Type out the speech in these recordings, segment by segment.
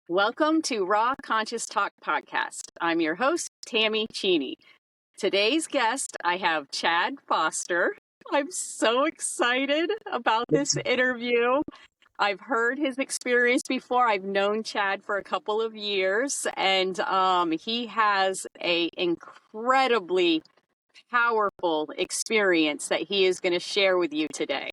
Welcome to Raw Conscious Talk Podcast. I'm your host, Tammy Cheney. Today's guest, I have Chad Foster. I'm so excited about this interview. I've heard his experience before. I've known Chad for a couple of years, and he has an incredibly powerful experience that he is going to share with you today.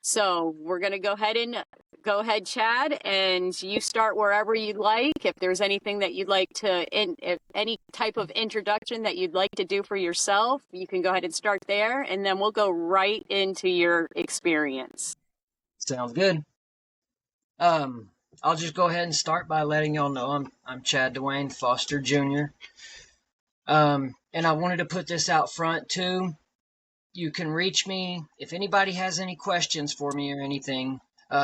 So we're going to go ahead, Chad, and you start wherever you'd like. If there's anything that you'd like to, if any type of introduction that you'd like to do for yourself, you can go ahead and start there, and then we'll go right into your experience. Sounds good. I'll just go ahead and start by letting y'all know I'm Chad Dwayne Foster Jr. And I wanted to put this out front too. You can reach me if anybody has any questions for me or anything.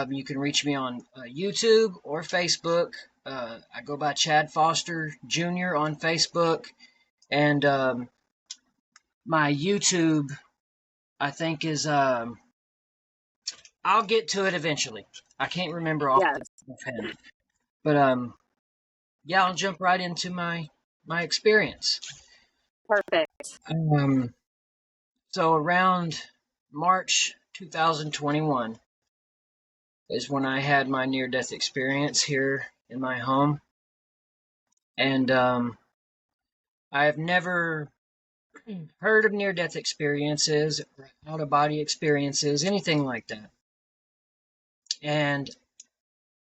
You can reach me on YouTube or Facebook. I go by Chad Foster Jr. on Facebook, and my YouTube, I think, is I'll get to it eventually. I can't remember off the hand, but yeah, I'll jump right into my experience. Perfect. So around March 2021 is when I had my near-death experience here in my home. And I have never heard of near-death experiences, or out-of-body experiences, anything like that. And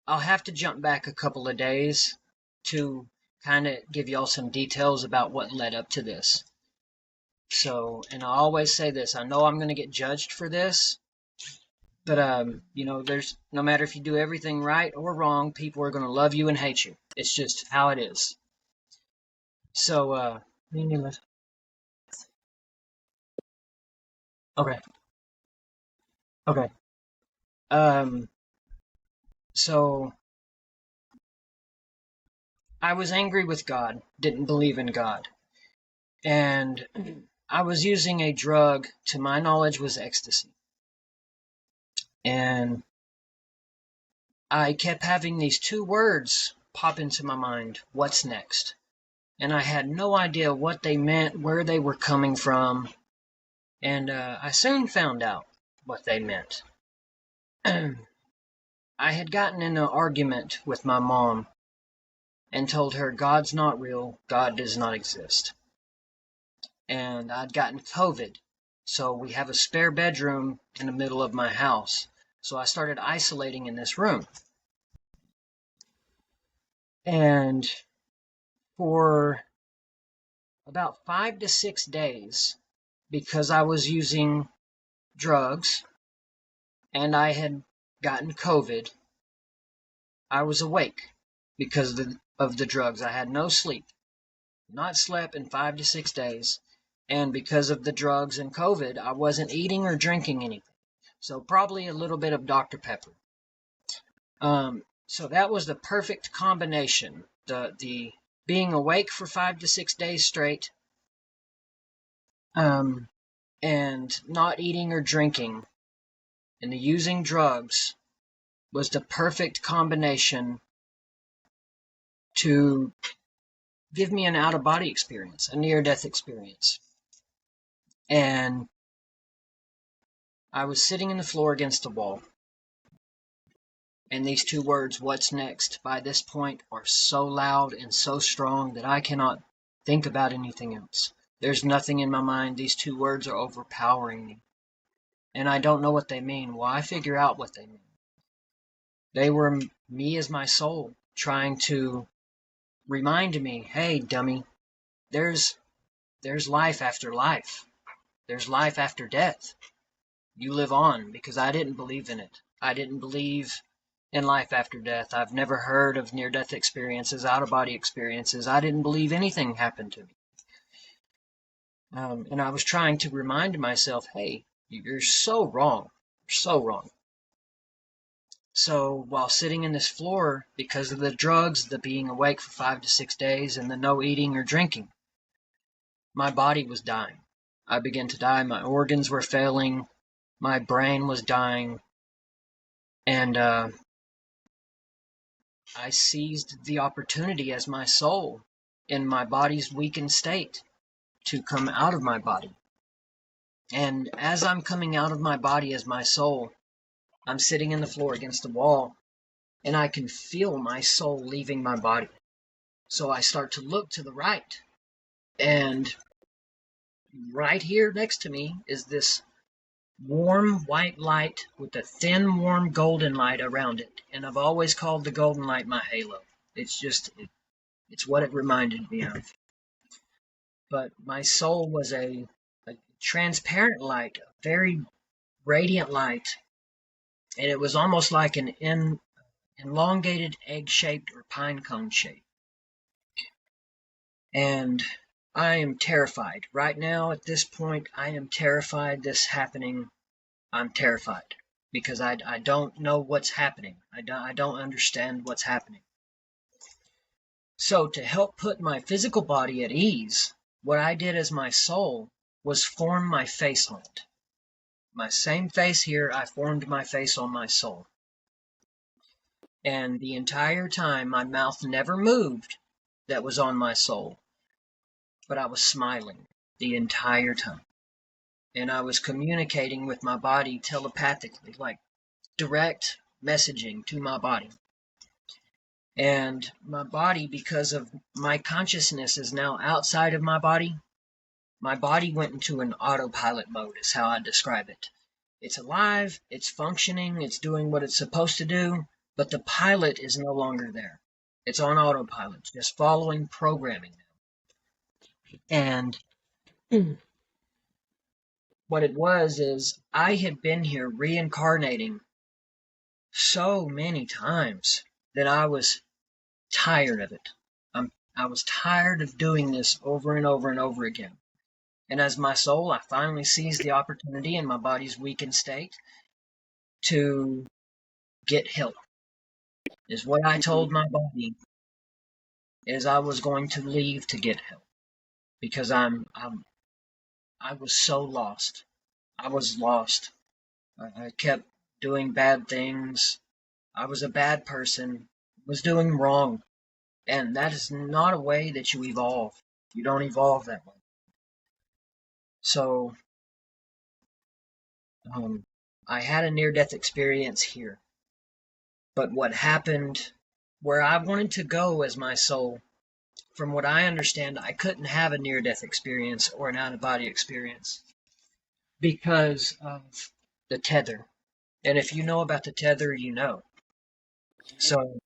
I'll have to jump back a couple of days to kind of give y'all some details about what led up to this. So, and I always say this, I know I'm going to get judged for this, but, there's no matter if you do everything right or wrong, people are going to love you and hate you. It's just how it is. So, okay. So I was angry with God, didn't believe in God. And I was using a drug, to my knowledge, was ecstasy. And I kept having these two words pop into my mind, what's next? And I had no idea what they meant, where they were coming from. And I soon found out what they meant. I had gotten in an argument with my mom and told her God's not real, God does not exist. And I'd gotten COVID, so we have a spare bedroom in the middle of my house. So I started isolating in this room. And for about 5 to 6 days, because I was using drugs and I had gotten COVID, I was awake because of the drugs. I had no sleep, not slept in 5 to 6 days. And because of the drugs and COVID, I wasn't eating or drinking anything. So probably a little bit of Dr. Pepper. So that was the perfect combination. The being awake for 5 to 6 days straight, and not eating or drinking, and the using drugs was the perfect combination to give me an out-of-body experience, a near-death experience. And I was sitting on the floor against the wall. And these two words, what's next, by this point are so loud and so strong that I cannot think about anything else. There's nothing in my mind. These two words are overpowering me. And I don't know what they mean. Well, I figure out what they mean. They were me as my soul trying to remind me, hey, dummy, there's life after life. There's life after death. You live on, because I didn't believe in it. I didn't believe in life after death. I've never heard of near-death experiences, out-of-body experiences. I didn't believe anything happened to me. And I was trying to remind myself, hey, you're so wrong. You're so wrong. So while sitting in this floor, because of the drugs, the being awake for 5 to 6 days, and the no eating or drinking, my body was dying. I began to die. My organs were failing. My brain was dying. And I seized the opportunity as my soul in my body's weakened state to come out of my body. And as I'm coming out of my body as my soul, I'm sitting in the floor against the wall, and I can feel my soul leaving my body. So I start to look to the right, and right here next to me is this warm white light with a thin warm golden light around it. And I've always called the golden light my halo. It's what it reminded me of. But my soul was a transparent light, a very radiant light, and it was almost like an elongated egg-shaped or pine cone shape. And I am terrified. Right now, at this point, I am terrified this happening. I'm terrified because I don't know what's happening. I don't understand what's happening. So to help put my physical body at ease, what I did as my soul was form my face on it. My same face here, I formed my face on my soul. And the entire time, my mouth never moved that was on my soul. But I was smiling the entire time. And I was communicating with my body telepathically, like direct messaging to my body. And my body, because of my consciousness is now outside of my body went into an autopilot mode, is how I describe it. It's alive, it's functioning, it's doing what it's supposed to do, but the pilot is no longer there. It's on autopilot, just following programming now. And what it was is I had been here reincarnating so many times that I was tired of it. I was tired of doing this over and over and over again. And as my soul, I finally seized the opportunity in my body's weakened state to get help. Is what I told my body is I was going to leave to get help because I was so lost. I was lost. I kept doing bad things. I was a bad person. Was doing wrong. And that is not a way that you evolve. You don't evolve that way. So, I had a near-death experience here. But what happened, where I wanted to go as my soul, from what I understand, I couldn't have a near-death experience or an out-of-body experience because of the tether. And if you know about the tether, you know. So,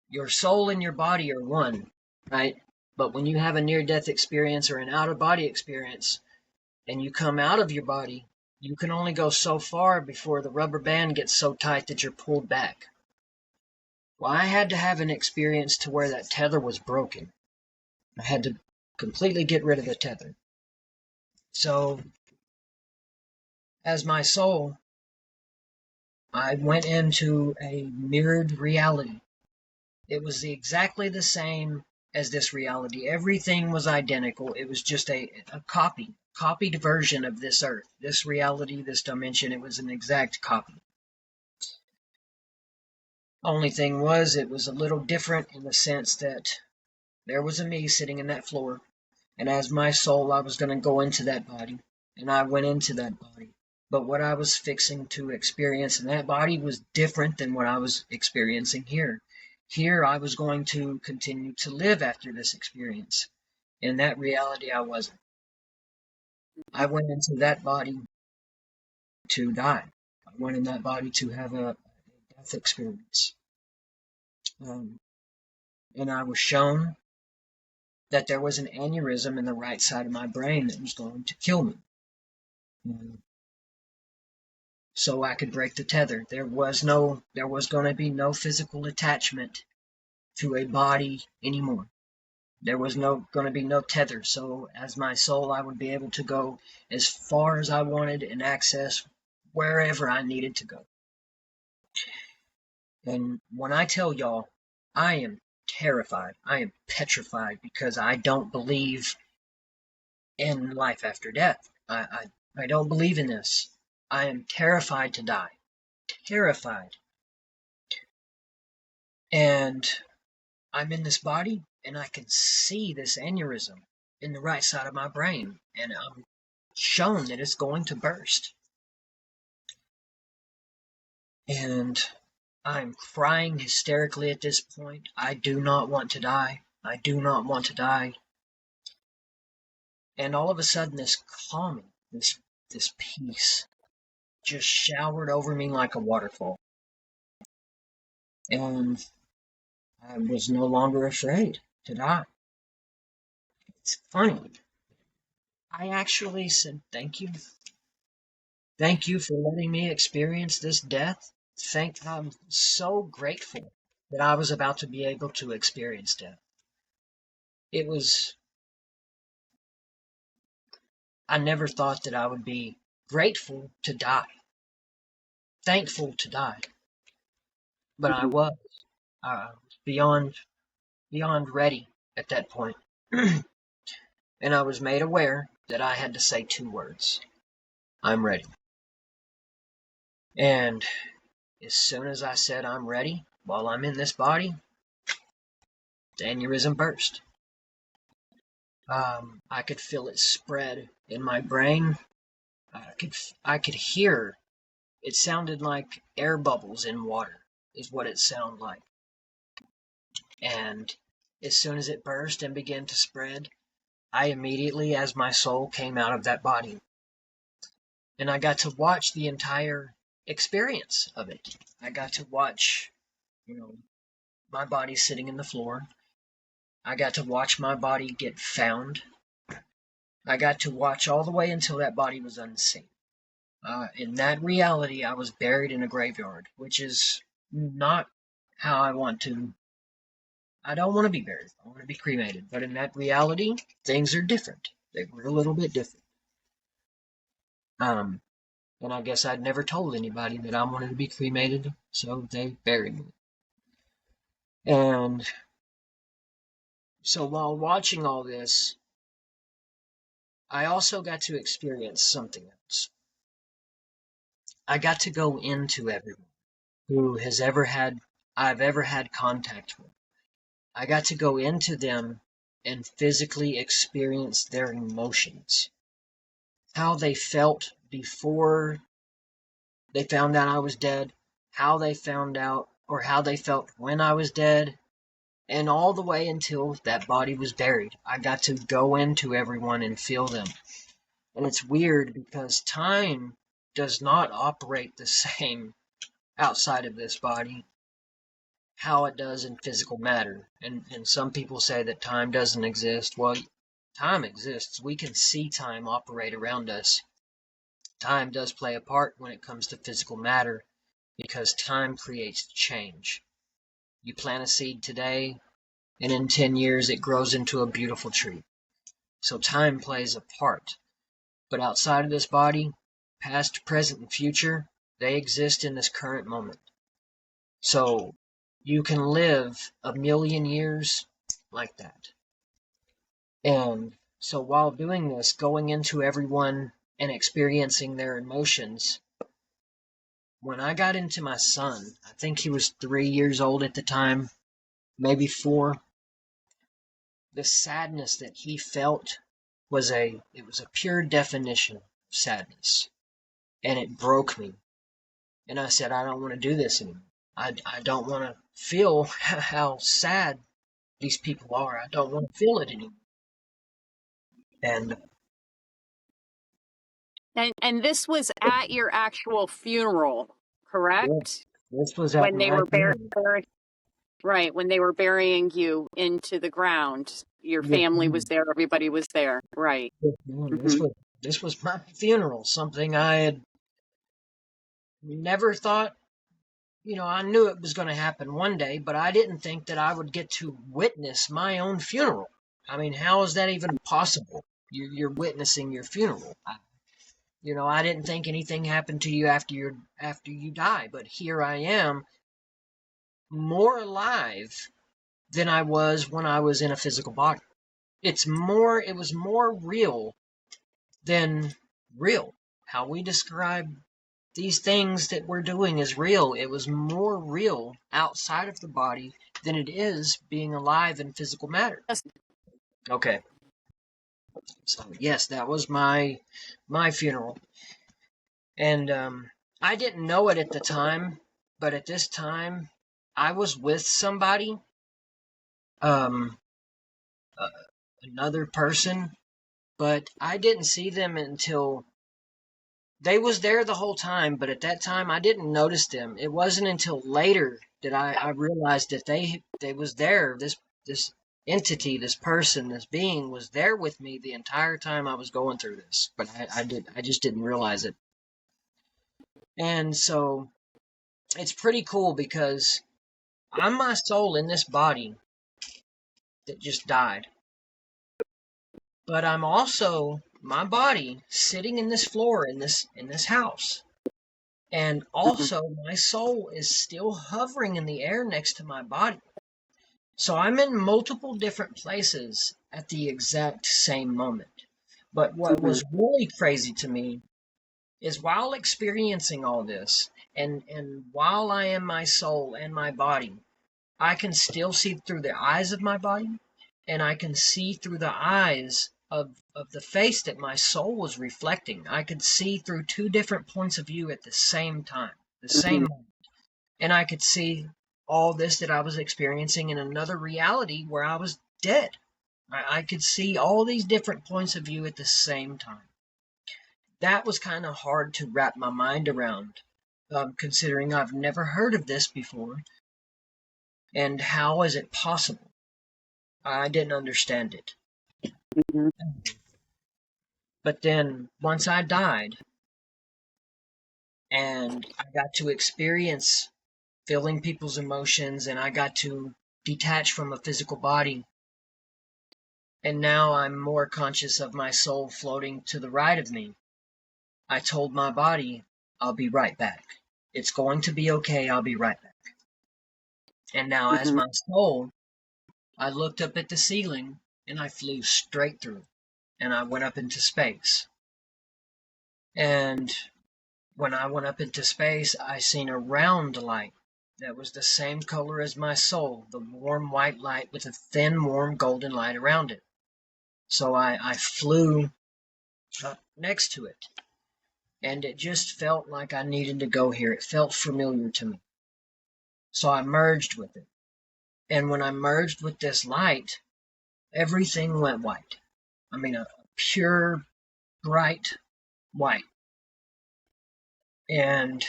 your soul and your body are one, right? But when you have a near-death experience or an out-of-body experience, and you come out of your body, you can only go so far before the rubber band gets so tight that you're pulled back. Well, I had to have an experience to where that tether was broken. I had to completely get rid of the tether. So, as my soul, I went into a mirrored reality. It was exactly the same as this reality. Everything was identical. It was just a copied version of this earth. This reality, this dimension, it was an exact copy. Only thing was, it was a little different in the sense that there was a me sitting in that floor, and as my soul, I was going to go into that body, and I went into that body. But what I was fixing to experience in that body was different than what I was experiencing here. Here, I was going to continue to live after this experience. In that reality, I wasn't. I went into that body to die. I went in that body to have a death experience. And I was shown that there was an aneurysm in the right side of my brain that was going to kill me. So I could break the tether. There was going to be no physical attachment to a body anymore. There was going to be no tether. So as my soul, I would be able to go as far as I wanted and access wherever I needed to go. And when I tell y'all, I am terrified. I am petrified because I don't believe in life after death. I don't believe in this. I am terrified to die. Terrified. And I'm in this body, and I can see this aneurysm in the right side of my brain, and I'm shown that it's going to burst. And I'm crying hysterically at this point. I do not want to die. I do not want to die. And all of a sudden, this calming, this peace just showered over me like a waterfall. And I was no longer afraid to die. It's funny. I actually said, thank you. Thank you for letting me experience this death. I'm so grateful that I was about to be able to experience death. I never thought that I would be grateful to die, thankful to die, but I was beyond ready at that point. And I was made aware that I had to say 2 words. I'm ready. And as soon as I said I'm ready, while I'm in this body, the aneurysm burst. I could feel it spread in my brain. I could hear. It sounded like air bubbles in water, is what it sounded like. And as soon as it burst and began to spread, I immediately, as my soul came out of that body, and I got to watch the entire experience of it. I got to watch, my body sitting in the floor. I got to watch my body get found. I got to watch all the way until that body was unseen. In that reality, I was buried in a graveyard, which is not how I want to. I don't want to be buried. I want to be cremated. But in that reality, things are different. They were a little bit different. And I guess I'd never told anybody that I wanted to be cremated, so they buried me. And so while watching all this, I also got to experience something else. I got to go into everyone who I've ever had contact with. I got to go into them and physically experience their emotions. How they felt before they found out I was dead, how they found out, or how they felt when I was dead, and all the way until that body was buried. I got to go into everyone and feel them. And it's weird because time does not operate the same outside of this body how it does in physical matter. And some people say that time doesn't exist. Well, time exists. We can see time operate around us. Time does play a part when it comes to physical matter because time creates change. You plant a seed today, and in 10 years it grows into a beautiful tree. So time plays a part. But outside of this body, past, present, and future, they exist in this current moment. So you can live 1,000,000 years like that. And so while doing this, going into everyone and experiencing their emotions, when I got into my son, I think he was 3 years old at the time, maybe 4, the sadness that he felt was a pure definition of sadness. And it broke me. And I said, I don't want to do this anymore. I don't want to feel how sad these people are. I don't want to feel it anymore. And And this was at your actual funeral, correct? this was at When they my were funeral. right, when they were burying you into the ground. Your Yes, family was ma'am. there, everybody was there, right? Yes, ma'am. Hmm. This was my funeral, something I had never thought, I knew it was going to happen one day, but I didn't think that I would get to witness my own funeral. I mean, how is that even possible? You're witnessing your funeral. I didn't think anything happened to you after you die, but here I am, more alive than I was when I was in a physical body. It was more real than real. How we describe these things that we're doing is real. It was more real outside of the body than it is being alive in physical matter. Okay. So yes, that was my funeral. And I didn't know it at the time, but at this time I was with somebody, um uh, another person, but I didn't see them until they was there the whole time, but at that time I didn't notice them. It wasn't until later that I realized that they was there. This entity, this person, this being was there with me the entire time I was going through this. But I just didn't realize it. And so it's pretty cool because I'm my soul in this body that just died. But I'm also my body sitting in this floor in this house. And also, my soul is still hovering in the air next to my body. So I'm in multiple different places at the exact same moment. But what was really crazy to me is while experiencing all this, and while I am my soul and my body, I can still see through the eyes of my body, and I can see through the eyes of the face that my soul was reflecting. I could see through two different points of view at the same time, the same moment. And I could see all this that I was experiencing in another reality where I was dead. I could see all these different points of view at the same time. That was kind of hard to wrap my mind around, considering I've never heard of this before. And how is it possible? I didn't understand it. But then once I died and I got to experience feeling people's emotions and I got to detach from a physical body, and now I'm more conscious of my soul floating to the right of me, I told my body, I'll be right back. It's going to be okay. I'll be right back. And now as my soul, I looked up at the ceiling and I flew straight through and I went up into space. And when I went up into space, I seen a round light that was the same color as my soul, the warm white light with a thin, warm golden light around it. So I flew up next to it, and it just felt like I needed to go here. It felt familiar to me. So I merged with it. And when I merged with this light, everything went white. I mean, a pure, bright white. And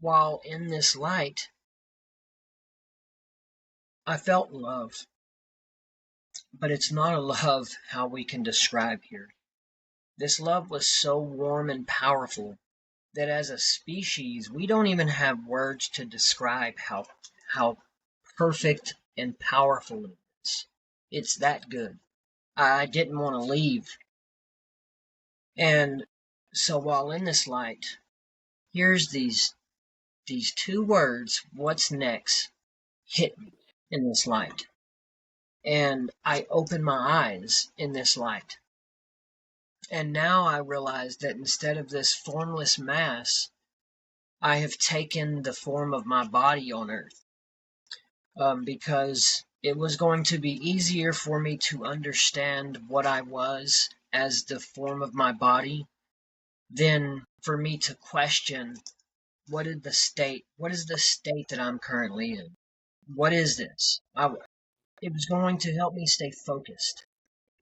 while in this light, I felt love. But it's not a love how we can describe here. This love was so warm and powerful that as a species, we don't even have words to describe how perfect and powerful it is. It's that good. I didn't want to leave. And so while in this light, here's these two words, what's next, hit me in this light. And I opened my eyes in this light. And now I realize that instead of this formless mass, I have taken the form of my body on earth, because it was going to be easier for me to understand what I was as the form of my body than for me to question what is the state that I'm currently in? What is this? It was going to help me stay focused.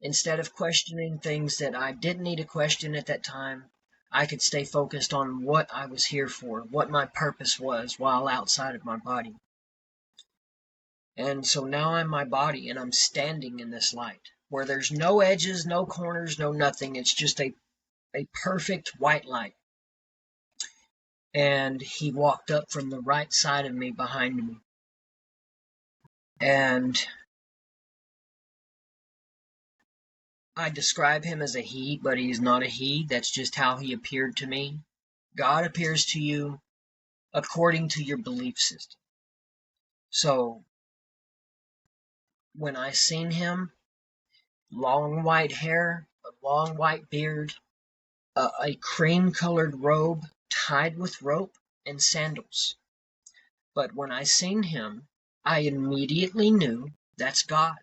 Instead of questioning things that I didn't need to question at that time, I could stay focused on what I was here for, what my purpose was while outside of my body. And so now I'm my body and I'm standing in this light where there's no edges, no corners, no nothing. It's just a perfect white light. And he walked up from the right side of me behind me. And I describe him as a he, but he's not a he. That's just how he appeared to me. God appears to you according to your belief system. So when I seen him, long white hair, a long white beard, a cream-colored robe tied with rope and sandals. But when I seen him, I immediately knew that's God.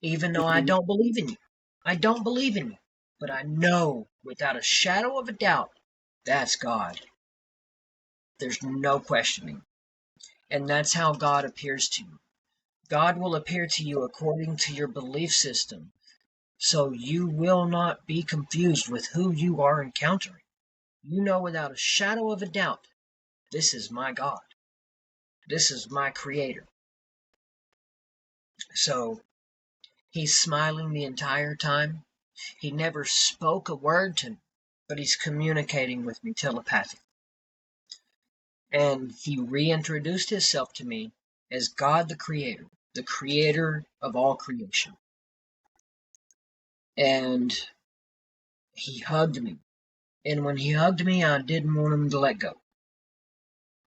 Even though I Mhm. don't believe in you. I don't believe in you. But I know without a shadow of a doubt that's God. There's no questioning. And that's how God appears to you. God will appear to you according to your belief system. So you will not be confused with who you are encountering. You know without a shadow of a doubt, this is my God. This is my creator. So he's smiling the entire time. He never spoke a word to me, but he's communicating with me telepathically. And he reintroduced himself to me as God the creator of all creation. And he hugged me. And when he hugged me, I didn't want him to let go.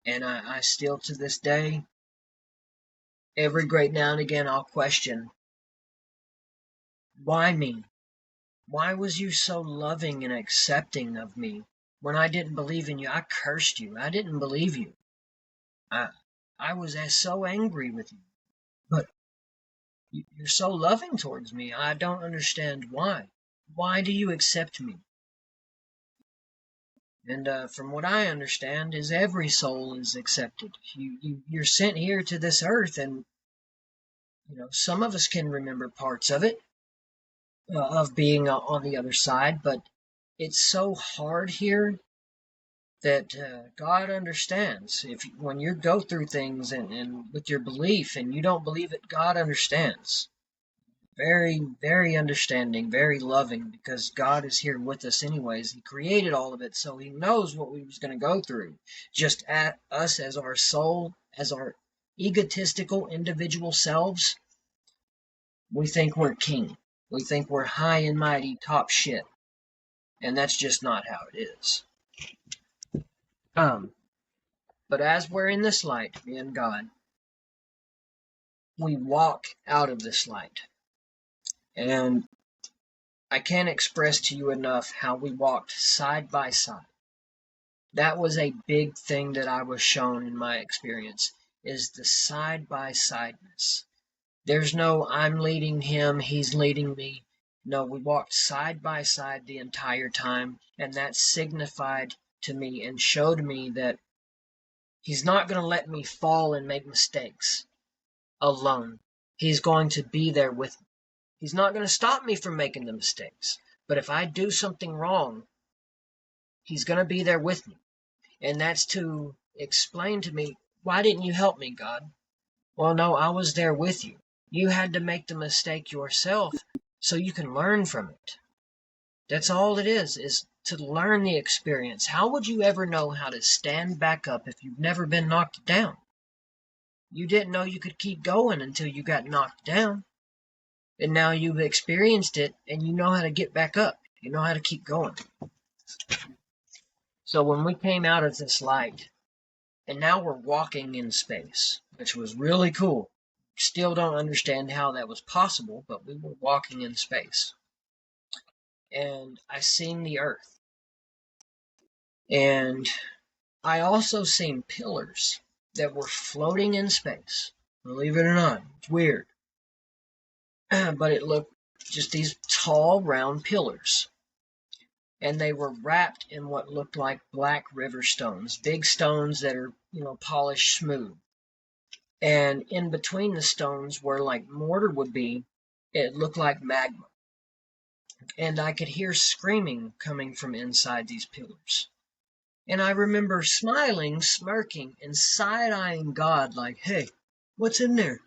And I still, to this day, every great now and again, I'll question, why me? Why was you so loving and accepting of me? When I didn't believe in you, I cursed you. I didn't believe you. I, I was so angry with you. But you're so loving towards me. I don't understand why. Why do you accept me? And from what I understand, is every soul is accepted. You're sent here to this earth, and some of us can remember parts of it, of being on the other side, but it's so hard here that God understands. If when you go through things and with your belief and you don't believe it, God understands. Very, very understanding, very loving, because God is here with us anyways. He created all of it, so he knows what we was going to go through. Just at us as our soul, as our egotistical individual selves, we think we're king. We think we're high and mighty, top shit. And that's just not how it is. But as we're in this light, me and God, we walk out of this light. And I can't express to you enough how we walked side by side. That was a big thing that I was shown in my experience, is the side by sideness. There's no I'm leading him, he's leading me. No, we walked side by side the entire time, and that signified to me and showed me that he's not going to let me fall and make mistakes alone. He's going to be there with me. He's not going to stop me from making the mistakes. But if I do something wrong, he's going to be there with me. And that's to explain to me, why didn't you help me, God? Well, no, I was there with you. You had to make the mistake yourself so you can learn from it. That's all it is to learn the experience. How would you ever know how to stand back up if you've never been knocked down? You didn't know you could keep going until you got knocked down. And now you've experienced it and you know how to get back up. You know how to keep going. So when we came out of this light, and now we're walking in space, which was really cool. Still don't understand how that was possible, but we were walking in space. And I seen the Earth. And I also seen pillars that were floating in space. Believe it or not, it's weird. But it looked just these tall, round pillars. And they were wrapped in what looked like black river stones, big stones that are, polished smooth. And in between the stones, where like mortar would be, it looked like magma. And I could hear screaming coming from inside these pillars. And I remember smiling, smirking, and side-eyeing God like, hey, what's in there?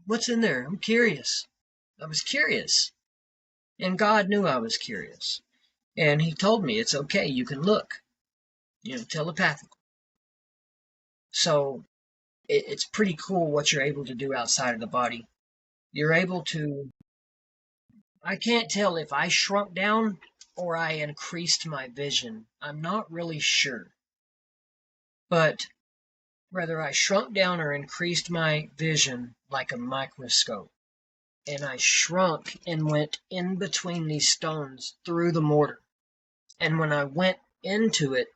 What's in there? I'm curious. I was curious. And God knew I was curious. And he told me, it's okay, you can look, telepathically. So it's pretty cool what you're able to do outside of the body. You're able to, I can't tell if I shrunk down or I increased my vision. I'm not really sure. But whether I shrunk down or increased my vision like a microscope, and I shrunk and went in between these stones through the mortar. And when I went into it,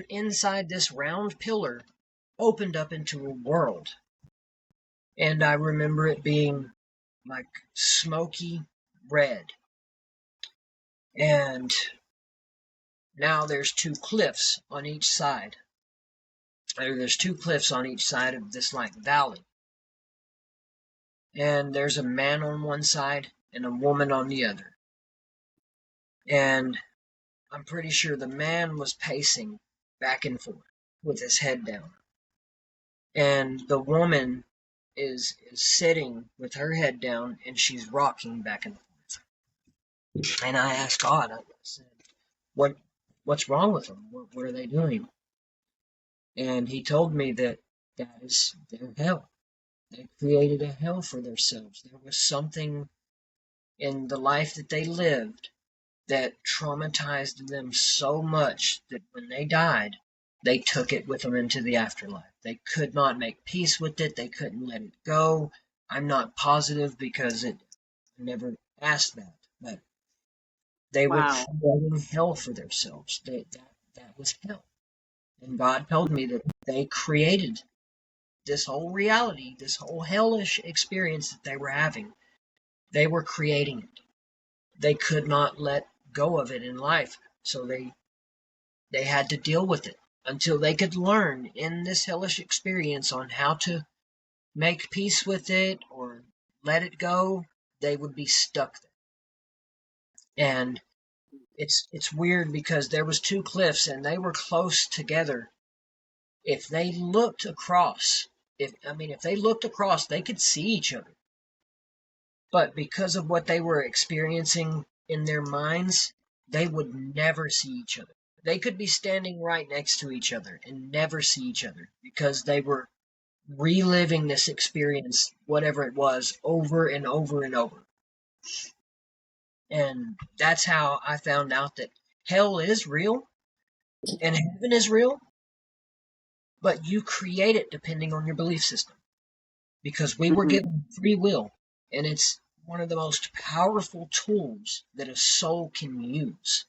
inside this round pillar opened up into a world. And I remember it being like smoky red. And now there's two cliffs on each side. There's two cliffs on each side of this like valley. And there's a man on one side and a woman on the other. And I'm pretty sure the man was pacing back and forth with his head down. And the woman is sitting with her head down and she's rocking back and forth. And I asked God, I said, what's wrong with them? What are they doing? And he told me that is their hell. They created a hell for themselves. There was something in the life that they lived that traumatized them so much that when they died, they took it with them into the afterlife. They could not make peace with it. They couldn't let it go. I'm not positive because I never asked that, but they were Wow. creating hell for themselves. That was hell. And God told me that they created this whole reality, this whole hellish experience that they were having. They were creating it. They could not let go of it in life, so they had to deal with it until they could learn in this hellish experience on how to make peace with it or let it go. They would be stuck there. And it's weird because there was two cliffs and they were close together. If they looked across, if they looked across, they could see each other. But because of what they were experiencing in their minds, they would never see each other. They could be standing right next to each other and never see each other because they were reliving this experience, whatever it was, over and over and over. And that's how I found out that hell is real and heaven is real, but you create it depending on your belief system. Because we were Mm-hmm. given free will, and it's one of the most powerful tools that a soul can use.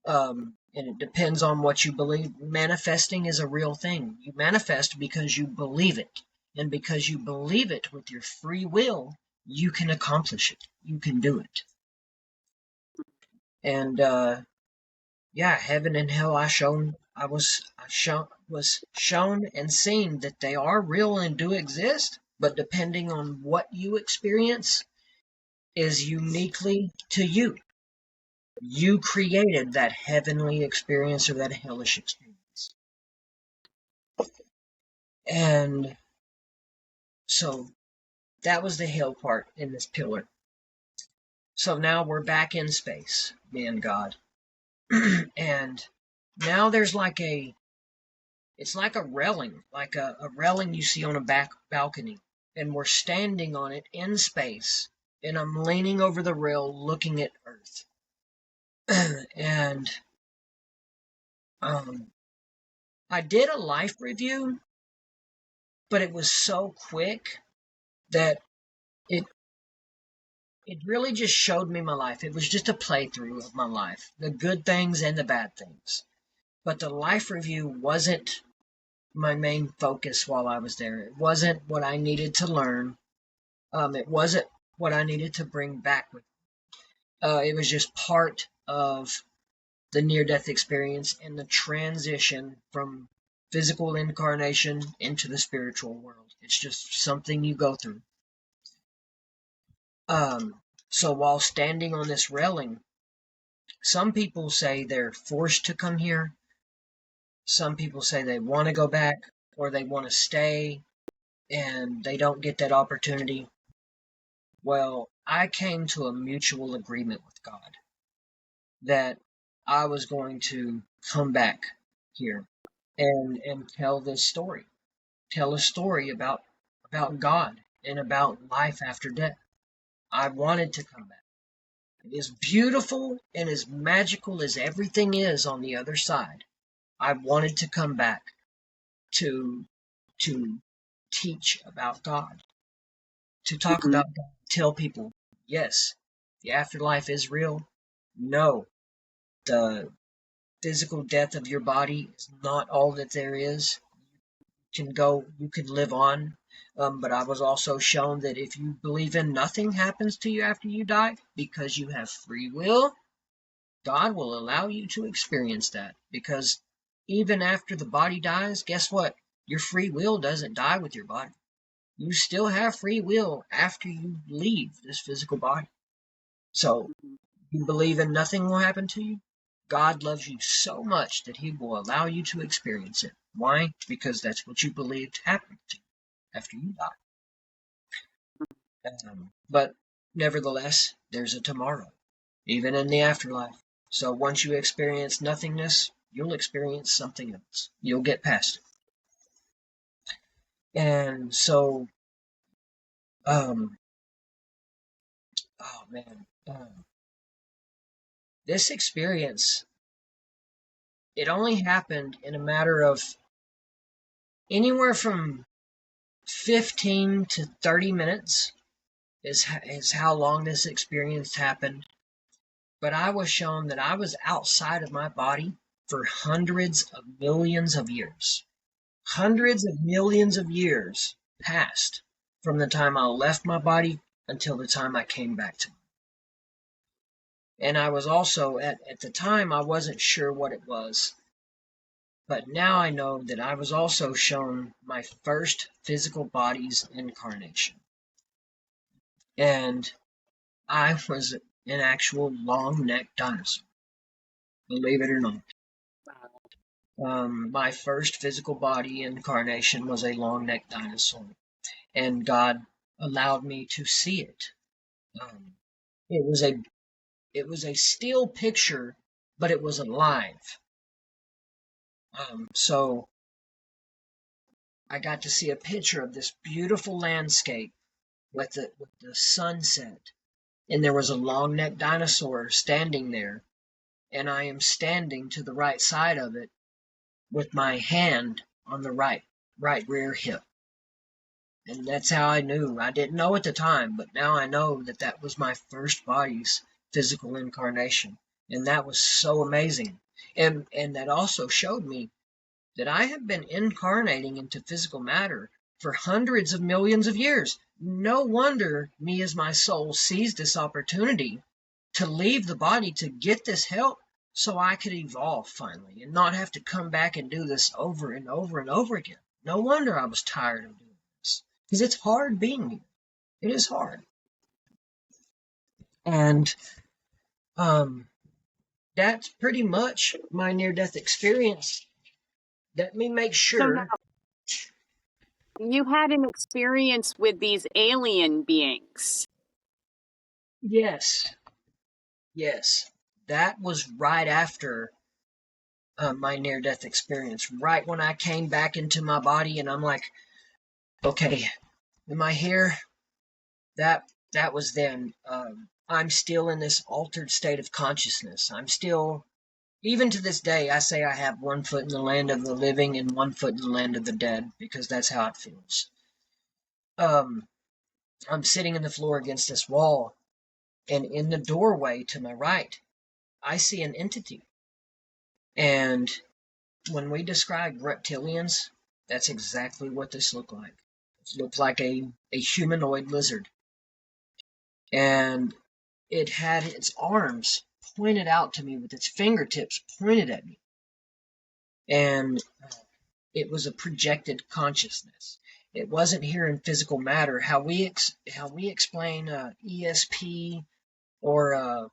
And it depends on what you believe. Manifesting is a real thing. You manifest because you believe it. And because you believe it with your free will, you can accomplish it. You can do it. And yeah, heaven and hell, I was shown and seen that they are real and do exist, but depending on what you experience is uniquely to you. You created that heavenly experience or that hellish experience. And so that was the hell part in this pillar. So now we're back in space, me and God. And now there's it's like a railing, like a railing you see on a back balcony. And we're standing on it in space. And I'm leaning over the rail looking at Earth. And I did a life review, but it was so quick that it really just showed me my life. It was just a playthrough of my life, the good things and the bad things. But the life review wasn't my main focus while I was there. It wasn't what I needed to learn. It wasn't what I needed to bring back with me. It was just part of the near-death experience and the transition from physical incarnation into the spiritual world. It's just something you go through. So while standing on this railing, some people say they're forced to come here. Some people say they want to go back or they want to stay and they don't get that opportunity. Well, I came to a mutual agreement with God that I was going to come back here and tell this story. Tell a story about God and about life after death. I wanted to come back. As beautiful and as magical as everything is on the other side, I wanted to come back to teach about God, to talk Mm-hmm. about God, tell people, yes, the afterlife is real. No, the physical death of your body is not all that there is. You can live on. But I was also shown that if you believe in nothing happens to you after you die, because you have free will, God will allow you to experience that. Because even after the body dies, guess what? Your free will doesn't die with your body. You still have free will after you leave this physical body. So, you believe in nothing will happen to you? God loves you so much that he will allow you to experience it. Why? Because that's what you believed happened to you after you die. But nevertheless, there's a tomorrow, even in the afterlife. So once you experience nothingness, you'll experience something else. You'll get past it. And so, oh man, this experience, it only happened in a matter of anywhere from 15 to 30 minutes is how long this experience happened. But I was shown that I was outside of my body for hundreds of millions of years. Hundreds of millions of years passed from the time I left my body until the time I came back to it. And I was also, at the time, I wasn't sure what it was. But now I know that I was also shown my first physical body's incarnation. And I was an actual long-necked dinosaur, believe it or not. My first physical body incarnation was a long-necked dinosaur, and God allowed me to see it. It was a still picture, but it was alive. So I got to see a picture of this beautiful landscape with the sunset, and there was a long-necked dinosaur standing there, and I am standing to the right side of it with my hand on the right rear hip. And that's how I knew. I didn't know at the time, but now I know that that was my first body's physical incarnation. And that was so amazing. And that also showed me that I have been incarnating into physical matter for hundreds of millions of years. No wonder me as my soul seized this opportunity to leave the body to get this help so I could evolve finally and not have to come back and do this over and over and over again. No wonder I was tired of doing this, because it's hard being here. It is hard. And that's pretty much my near-death experience. Let me make So now, sure. you had an experience with these alien beings. Yes, yes. That was right after my near-death experience. Right when I came back into my body, and I'm like, okay, am I here? That was then. I'm still in this altered state of consciousness. I'm still, even to this day, I say I have one foot in the land of the living and one foot in the land of the dead, because that's how it feels. I'm sitting in the floor against this wall, and in the doorway to my right, I see an entity. And when we describe reptilians, that's exactly what this looked like. It looked like a humanoid lizard. And it had its arms pointed out to me with its fingertips pointed at me. And it was a projected consciousness. It wasn't here in physical matter. How we explain ESP or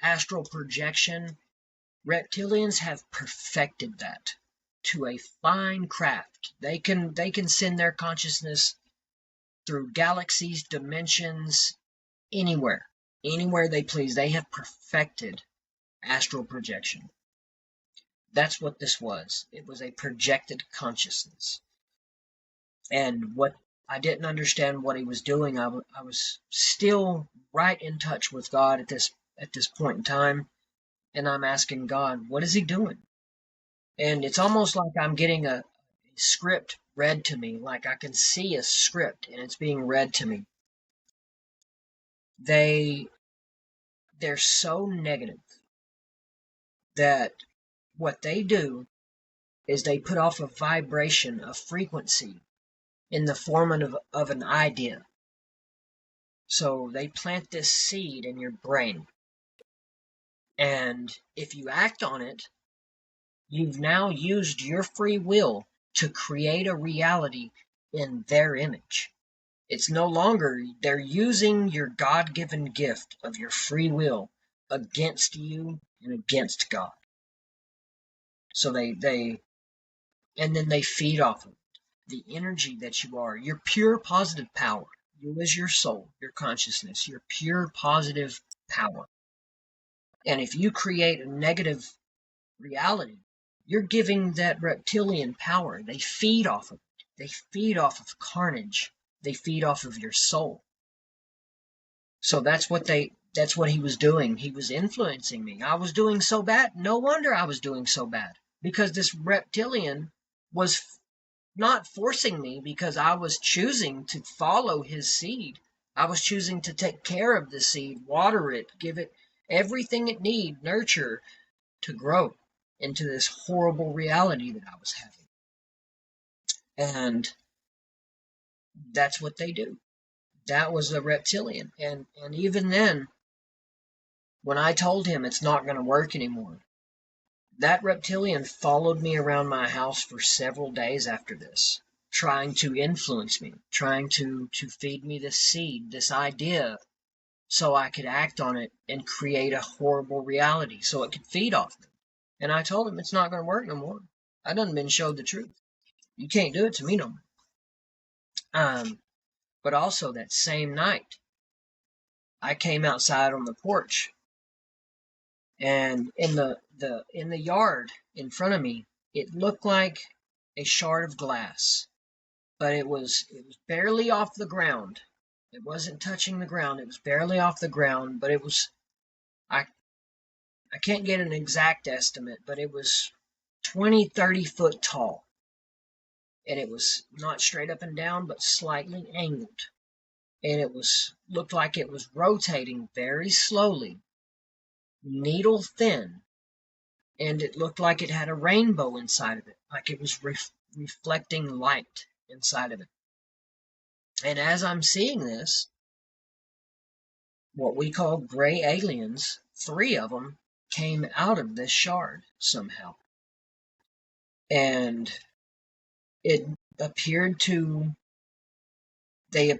astral projection, reptilians have perfected that to a fine craft. They can send their consciousness through galaxies, dimensions, anywhere they please. They have perfected astral projection. That's what this was. It was a projected consciousness. And what I didn't understand what he was doing. I was still right in touch with God at this point in time, and I'm asking God, what is he doing? And it's almost like I'm getting a script read to me, like I can see a script and it's being read to me. They're so negative. that what they do is they put off a vibration, a frequency in the form of an idea. So they plant this seed in your brain. And if you act on it, you've now used your free will to create a reality in their image. It's no longer, they're using your God-given gift of your free will against you and against God. So and then they feed off of it. The energy that you are, your pure positive power, you as your soul, your consciousness, your pure positive power. And if you create a negative reality, you're giving that reptilian power. They feed off of it. They feed off of carnage. They feed off of your soul. So that's what he was doing. He was influencing me. I was doing so bad. No wonder I was doing so bad. Because this reptilian was not forcing me, because I was choosing to follow his seed. I was choosing to take care of the seed, water it, give it everything it needs, nurture to grow into this horrible reality that I was having. And that's what they do. That was a reptilian. And even then, when I told him it's not going to work anymore, that reptilian followed me around my house for several days after this, trying to influence me, trying to feed me this seed, this idea, so I could act on it and create a horrible reality so it could feed off me. And I told him it's not going to work no more. I done been showed the truth. You can't do it to me no more. But also that same night, I came outside on the porch, and in the yard in front of me, it looked like a shard of glass, but it was barely off the ground. It wasn't touching the ground. It was barely off the ground, but it was, I can't get an exact estimate, but it was 20, 30 foot tall. And it was not straight up and down, but slightly angled. And it looked like it was rotating very slowly, needle thin, and it looked like it had a rainbow inside of it, like it was reflecting light inside of it. And as I'm seeing this, what we call gray aliens, 3 of them came out of this shard somehow. And it appeared to, I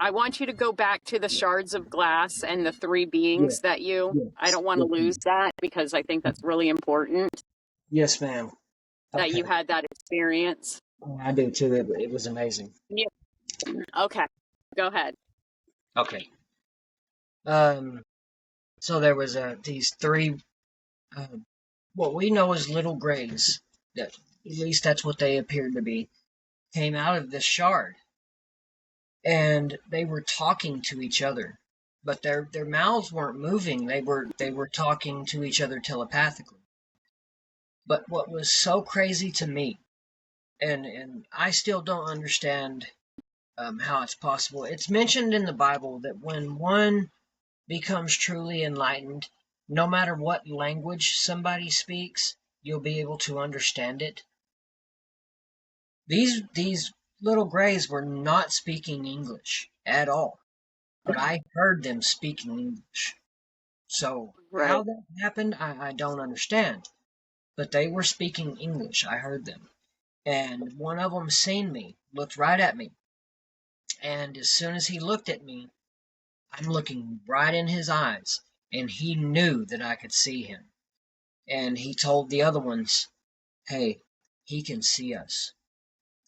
want you to go back to the shards of glass and the 3 beings that I don't want to lose that, because I think that's really important. Yes, ma'am. That you had that experience. I do too. It was amazing. Yeah. Okay. Go ahead. Okay. So there was these 3, what we know as little grays, that at least that's what they appeared to be, came out of this shard, and they were talking to each other, but their mouths weren't moving. They were talking to each other telepathically. But what was so crazy to me, and I still don't understand how it's possible. It's mentioned in the Bible that when one becomes truly enlightened, no matter what language somebody speaks, you'll be able to understand it. These little grays were not speaking English at all, but I heard them speaking English. So how that happened, I don't understand. But they were speaking English. I heard them. And one of them seen me, looked right at me. And as soon as he looked at me, I'm looking right in his eyes, and he knew that I could see him. And he told the other ones, hey, he can see us.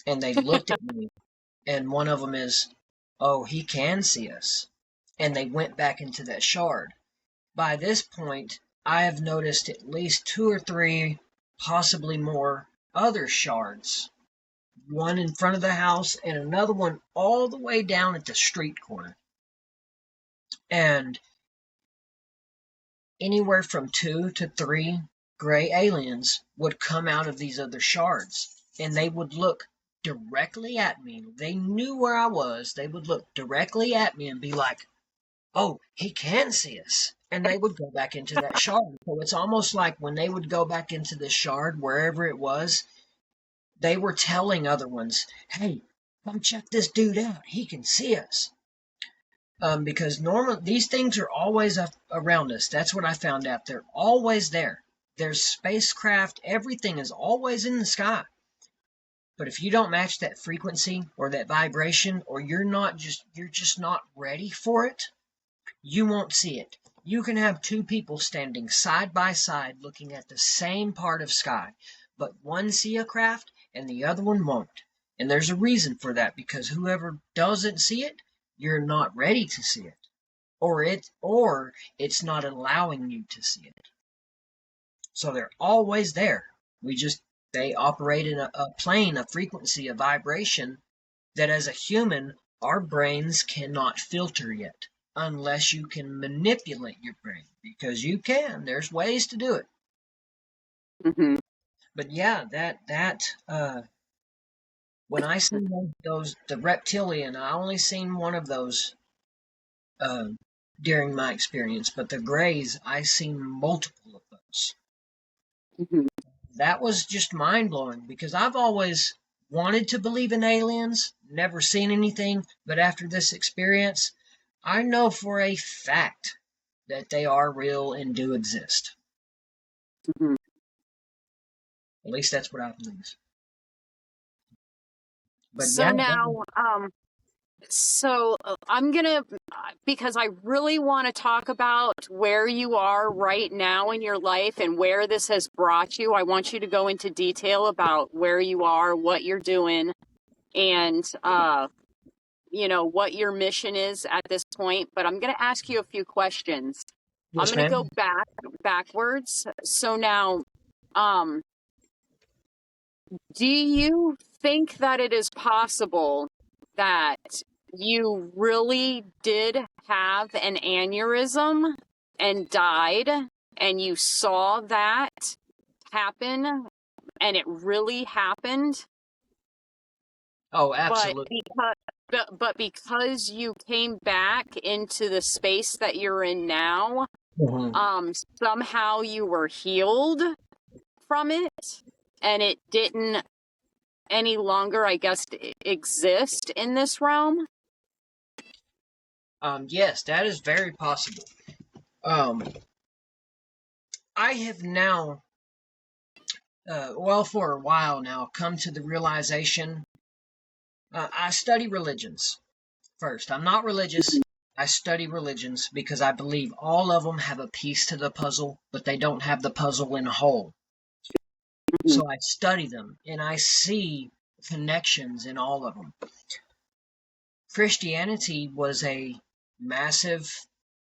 And they looked at me, and one of them is, oh, he can see us. And they went back into that shard. By this point, I have noticed at least 2 or 3, possibly more, other shards. One in front of the house and another one all the way down at the street corner. And anywhere from 2 to 3 gray aliens would come out of these other shards, and they would look directly at me. They knew where I was. They would look directly at me and be like, oh, he can see us. and they would go back into that shard. So it's almost like when they would go back into the shard, wherever it was, they were telling other ones, hey, come check this dude out. He can see us. Because normally these things are always around us. That's what I found out. They're always there. There's spacecraft. Everything is always in the sky. But if you don't match that frequency or that vibration, or you're just not ready for it, you won't see it. You can have two people standing side by side looking at the same part of sky, but one see a craft and the other one won't. And there's a reason for that, because whoever doesn't see it, you're not ready to see it. Or it's not allowing you to see it. So they're always there. They operate in a plane, a frequency, a vibration that as a human, our brains cannot filter yet, unless you can manipulate your brain, because you can. There's ways to do it. Mm-hmm. But yeah, when I seen the reptilian, I only seen one of those during my experience, but the grays, I seen multiple of those. Mm-hmm. That was just mind blowing, because I've always wanted to believe in aliens, never seen anything, but after this experience, I know for a fact that they are real and do exist. Mm-hmm. At least that's what I believe. But So yeah, now, I'm gonna, because I really want to talk about where you are right now in your life and where this has brought you. I want you to go into detail about where you are, what you're doing, and what your mission is at this point. But I'm gonna ask you a few questions. I'm yes, gonna ma'am. go backwards. So now, um, do you think that it is possible that you really did have an aneurysm and died, and you saw that happen, and it really happened, Oh, but absolutely. because you came back into the space that you're in now, Mhm. somehow you were healed from it, and it didn't any longer, I guess, exist in this realm? Yes, that is very possible. Um, I have now, for a while now, come to the realization. I study religions first. I'm not religious. I study religions because I believe all of them have a piece to the puzzle, but they don't have the puzzle in whole. Mhm. So I study them and I see connections in all of them. Christianity was a massive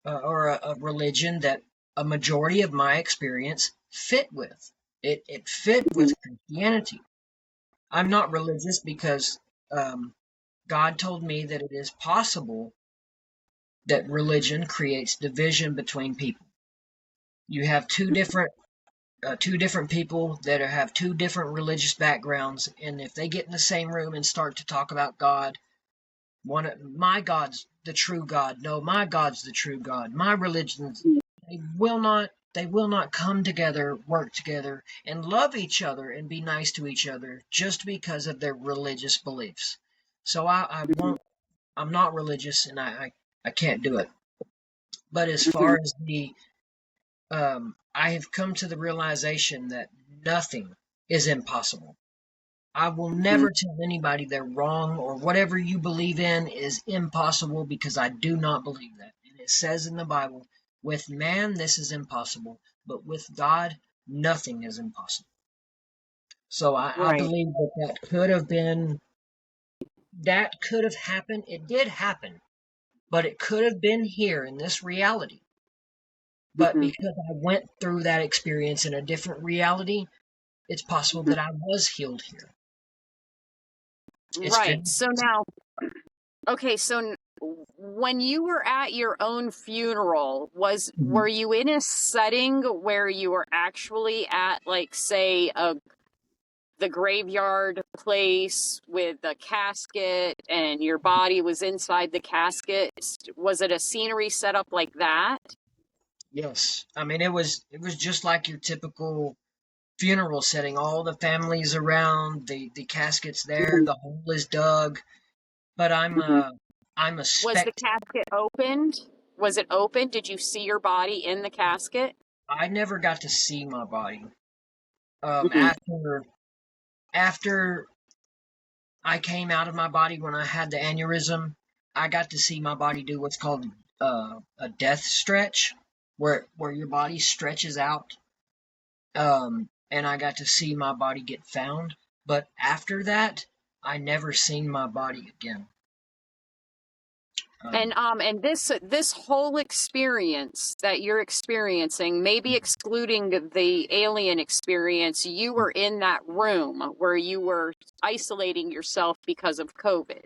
or a religion that a majority of my experience fit with. It fit Mhm. with Christianity. I'm not religious because God told me that it is possible that religion creates division between people. You have two different people that have two different religious backgrounds, and if they get in the same room and start to talk about God, my God's the true God. No, my God's the true God. My religion's they will not come together, work together, and love each other and be nice to each other just because of their religious beliefs. So I Mhm. won't. I'm not religious, and I can't do it. But as Mhm. far as I have come to the realization that nothing is impossible. I will Mhm. never tell anybody they're wrong, or whatever you believe in is impossible, because I do not believe that. And it says in the Bible, with man this is impossible, but with God nothing is impossible. So I Right. believe that could have happened. It did happen, but it could have been here in this reality. But Mhm. because I went through that experience in a different reality, it's possible Mhm. that I was healed here. It's very Right. So now, okay, when you were at your own funeral, Mhm. were you in a setting where you were actually at, like, say, the graveyard place with the casket and your body was inside the casket? Was it a scenery set up like that? Yes. I mean, it was just like your typical funeral setting. All the families around, the casket's there, Mhm, the hole is dug, but mhm. I'm a Was the spectator. casket opened? Was it open? Did you see your body in the casket? I never got to see my body. Mhm, After I came out of my body when I had the aneurysm, I got to see my body do what's called a death stretch, where your body stretches out. And I got to see my body get found. But after that, I never seen my body again. Um, and this whole experience that you're experiencing, maybe excluding the alien experience, you were in that room where you were isolating yourself because of COVID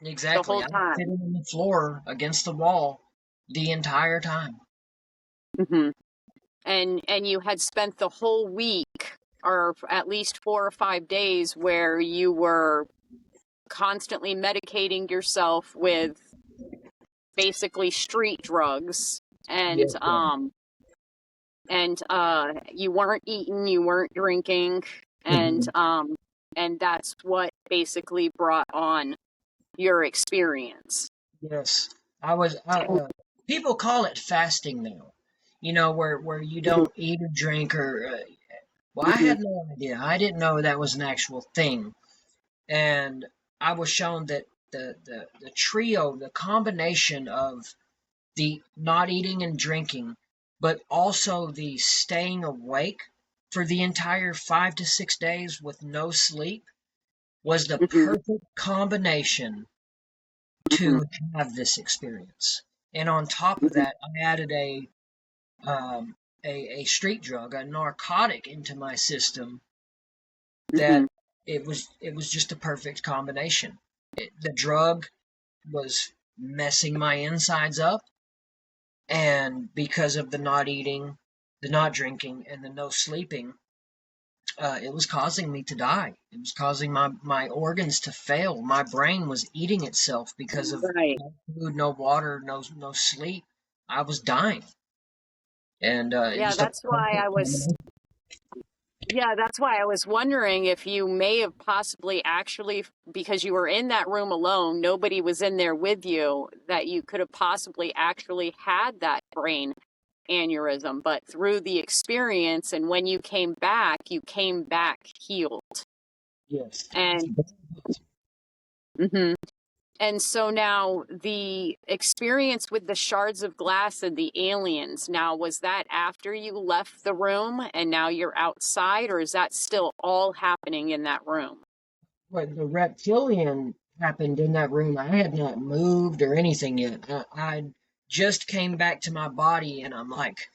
the exactly. whole I was time. sitting on the floor against the wall the entire time. Hmm. And you had spent the whole week, or at least 4 or 5 days, where you were constantly medicating yourself with basically street drugs, and Yes, you weren't eating, you weren't drinking, and ma'am. um and that's what basically brought on your experience. Yes, I was. People call it fasting now. Where you Mhm, don't eat or drink or. Well, I mhm, had no idea. I didn't know that was an actual thing, and I was shown that the trio, the combination of the not eating and drinking, but also the staying awake for the entire 5 to 6 days with no sleep was the mhm, perfect combination mhm, to have this experience. And on top of that, I added um, a street drug, a narcotic into my system that mhm, it was just a perfect combination. The drug was messing my insides up, and because of the not eating, the not drinking, and the no sleeping, it was causing me to die. It was causing my organs to fail. My brain was eating itself because of right. no food, no water, no sleep. I was dying, and it Yeah, was the that's why I perfect was combination. yeah, that's why I was wondering if you may have possibly actually, because you were in that room alone, nobody was in there with you, that you could have possibly actually had that brain aneurysm, but through the experience and when you came back healed. Yes. And mhm. And so now the experience with the shards of glass and the aliens, now was that after you left the room and now you're outside, or is that still all happening in that room? But the reptilian happened in that room. I had not moved or anything yet. I just came back to my body, and I'm like,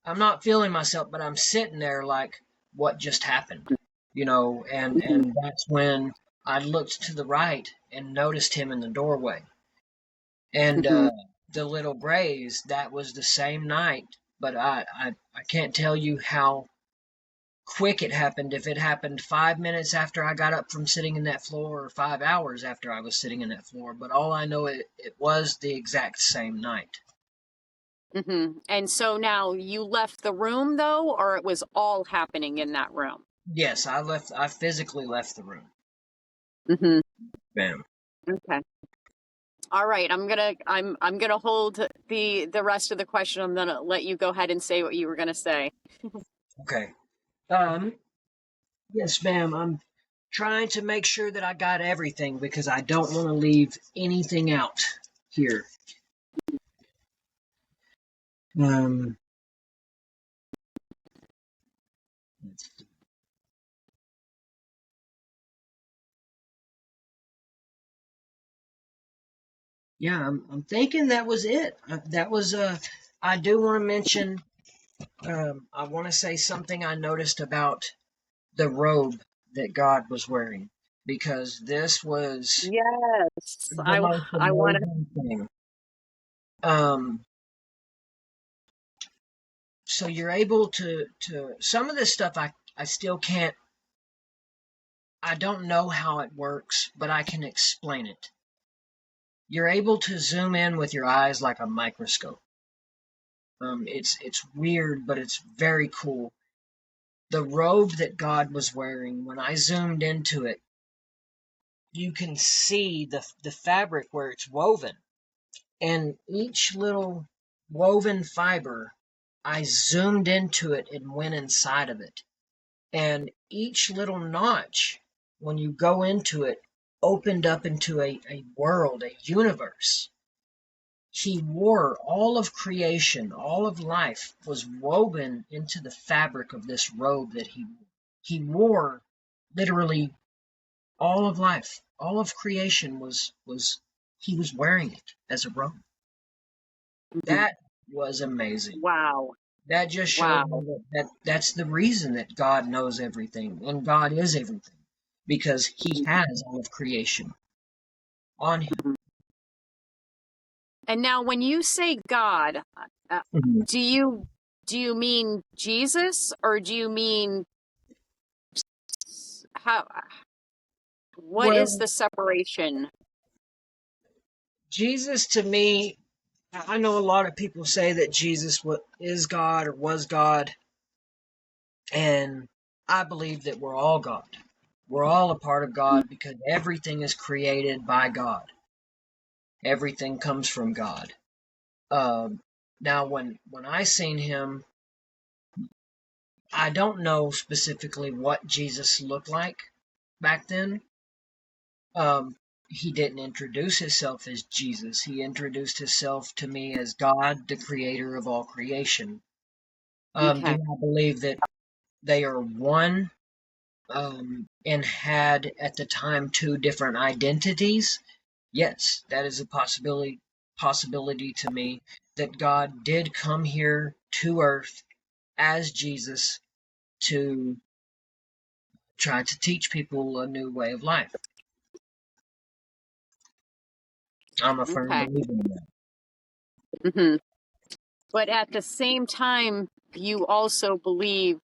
I'm not feeling myself, but I'm sitting there like, what just happened? Mhm, And that's when I looked to the right and noticed him in the doorway. And mhm. the little grays, that was the same night, but I can't tell you how quick it happened. If it happened 5 minutes after I got up from sitting in that floor, or 5 hours after I was sitting in that floor, but all I know, it was the exact same night. And so now you left the room though, or it was all happening in that room? Yes, I physically left the room. Hmm. Bam. Okay. All right. I'm gonna hold the rest of the question. I'm gonna let you go ahead and say what you were gonna say. Okay. Um, yes, ma'am. I'm trying to make sure that I got everything because I don't want to leave anything out here. Um, yeah, I'm thinking that was it. That was I do want to mention. I want to say something I noticed about the robe that God was wearing, because this was Yes, the I most I want to. amazing thing. Um, so you're able to some of this stuff I still can't. I don't know how it works, but I can explain it. You're able to zoom in with your eyes like a microscope. It's weird, but it's very cool. The robe that God was wearing, when I zoomed into it, you can see the fabric where it's woven. And each little woven fiber, I zoomed into it and went inside of it. And each little notch, when you go into it, opened up into a world, a universe. He wore all of creation, all of life was woven into the fabric of this robe that he wore. He wore literally all of life, all of creation was he was wearing it as a robe. Mhm. That was amazing. Wow. That just showed Wow. me that's the reason that God knows everything and God is everything because he has all of creation on him. Mhm. And now when you say God, uh, Mhm. do you mean Jesus or do you mean how what is Well, the separation? Jesus to me, I know a lot of people say that Jesus is God or was God, and I believe that we're all God. We're all a part of God because everything is created by God. Everything comes from God. Um, Now, when I seen him, I don't know specifically what Jesus looked like back then. He didn't introduce himself as Jesus. He introduced himself to me as God, the creator of all creation. Do Okay. I believe that they are one and had at the time two different identities? Yes, that is a possibility to me that God did come here to earth as Jesus to try to teach people a new way of life. I'm a firm Okay. believer in that. Hmm. But at the same time, you also believe,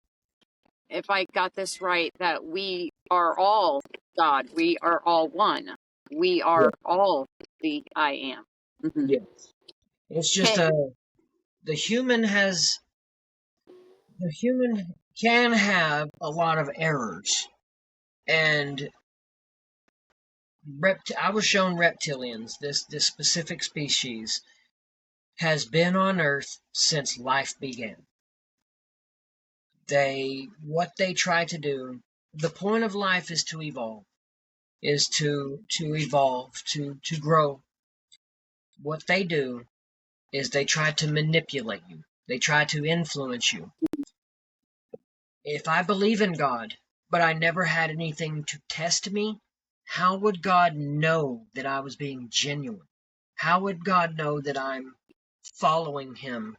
if I got this right, that we are all God. We are all one. We Yeah, are all the I am. Hmm. yeah. It's just Okay. the human has the human can have a lot of errors, and I was shown reptilians. This specific species has been on Earth since life began. What they try to do. The point of life is to evolve, is to evolve, to grow. What they do is they try to manipulate you. They try to influence you. If I believe in God, but I never had anything to test me, how would God know that I was being genuine? How would God know that I'm following Him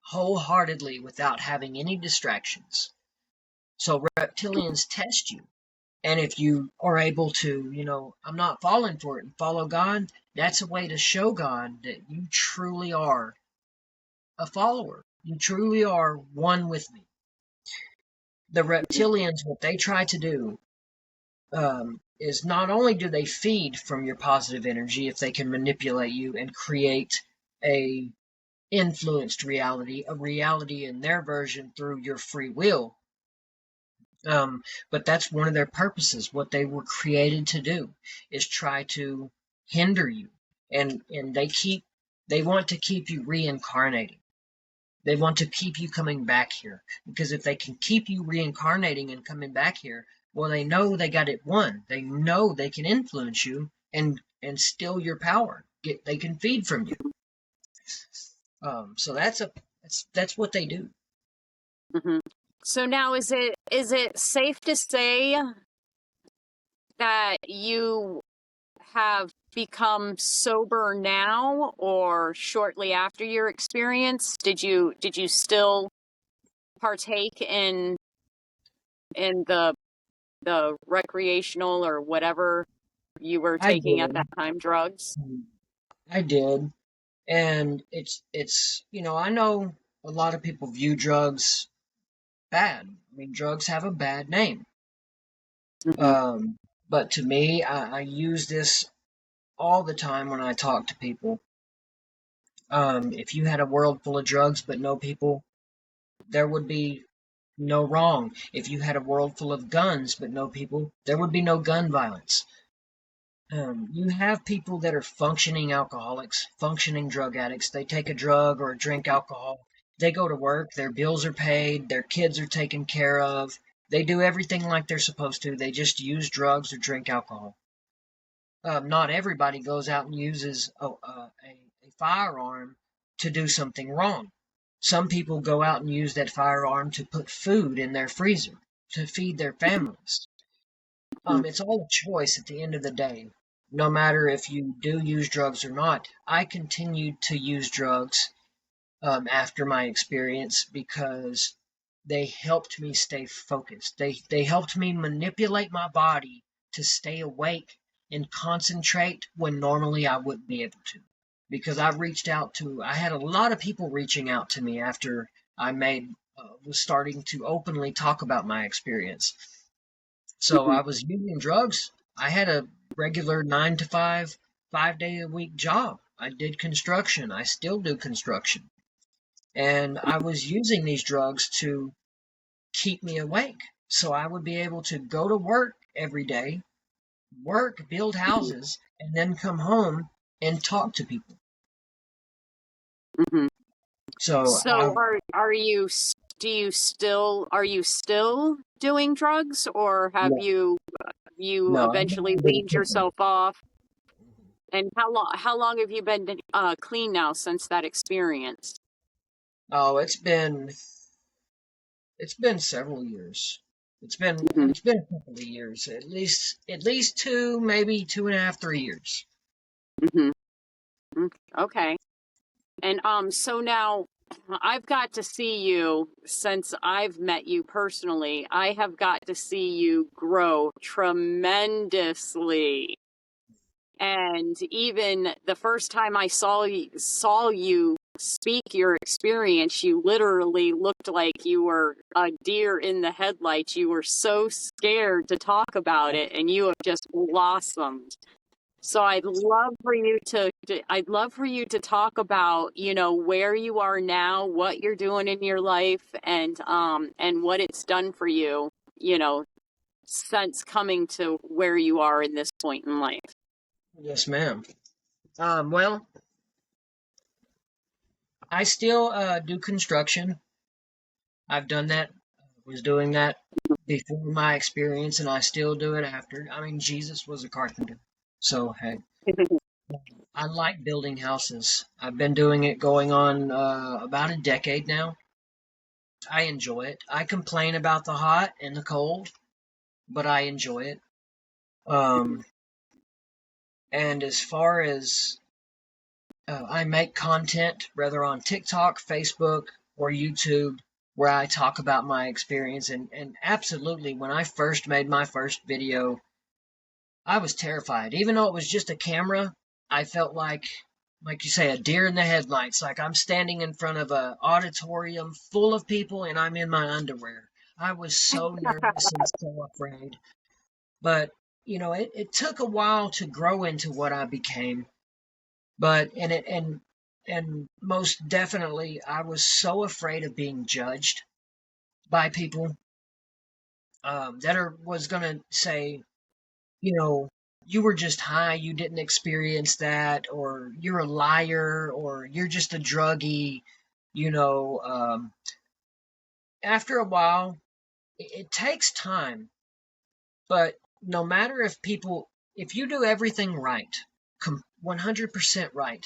wholeheartedly without having any distractions? So reptilians test you. And if you are able to, I'm not falling for it and follow God, that's a way to show God that you truly are a follower. You truly are one with me. The reptilians, what they try to do is not only do they feed from your positive energy if they can manipulate you and create a influenced reality, a reality in their version through your free will, but that's one of their purposes. What they were created to do is try to hinder you, and they want to keep you reincarnating. They want to keep you coming back here because if they can keep you reincarnating and coming back here, well, they know they got it won. They know they can influence you and steal your power. They can feed from you. So that's what they do. Hmm. So now, is it safe to say that you have become sober now, or shortly after your experience? Did you still partake in the recreational or whatever you were I taking at did. that time, drugs? I did. And I know a lot of people view drugs bad. I mean, drugs have a bad name. Hmm. Um, but to me, I use this all the time when I talk to people. If you had a world full of drugs but no people, there would be no wrong. If you had a world full of guns but no people, there would be no gun violence. You have people that are functioning alcoholics, functioning drug addicts. They take a drug or drink alcohol. They go to work, their bills are paid, their kids are taken care of. They do everything like they're supposed to. They just use drugs or drink alcohol. Not everybody goes out and uses a firearm to do something wrong. Some people go out and use that firearm to put food in their freezer to feed their families. It's all a choice at the end of the day. No matter if you do use drugs or not, I continued to use drugs after my experience because they helped me stay focused. They helped me manipulate my body to stay awake and concentrate when normally I wouldn't be able to. Because I had a lot of people reaching out to me after was starting to openly talk about my experience. So I was using drugs. I had a regular 9 to 5, 5 day a week job. I did construction. I still do construction. And I was using these drugs to keep me awake. So I would be able to go to work every day, work, build houses, and then come home and talk to people. Mm-hmm. So So are you still doing drugs, or have no, you no, I'm eventually not weaned cooking. yourself off? And how long have you been clean now since that experience? Oh, it's been several years. Mm-hmm. It's been a couple of years, at least 2, maybe 2.5, 3 years. Mm-hmm. Okay. And so now I've got to see you since I've met you personally. I have got to see you grow tremendously. And even the first time I saw you speak your experience, you literally looked like you were a deer in the headlights. You were so scared to talk about it, and you have just blossomed. So I'd love for you to talk about, where you are now, what you're doing in your life, and what it's done for you, since coming to where you are in this point in life. Yes, ma'am. Well, I still do construction. I've done that, was doing that before my experience, and I still do it after. I mean, Jesus was a carpenter. So, hey, I like building houses. I've been doing it going on about a decade now. I enjoy it. I complain about the hot and the cold, but I enjoy it. Um, and as far as I make content, whether on TikTok, Facebook, or YouTube, where I talk about my experience. And absolutely, when I first made my first video, I was terrified. Even though it was just a camera, I felt like you say, a deer in the headlights. Like I'm standing in front of an auditorium full of people and I'm in my underwear. I was so nervous and so afraid. But, it took a while to grow into what I became. But and most definitely I was so afraid of being judged by people was gonna say, you know, you were just high, you didn't experience that, or you're a liar, or you're just a druggie, you know. After a while, it takes time, but no matter if you do everything right, 100% right,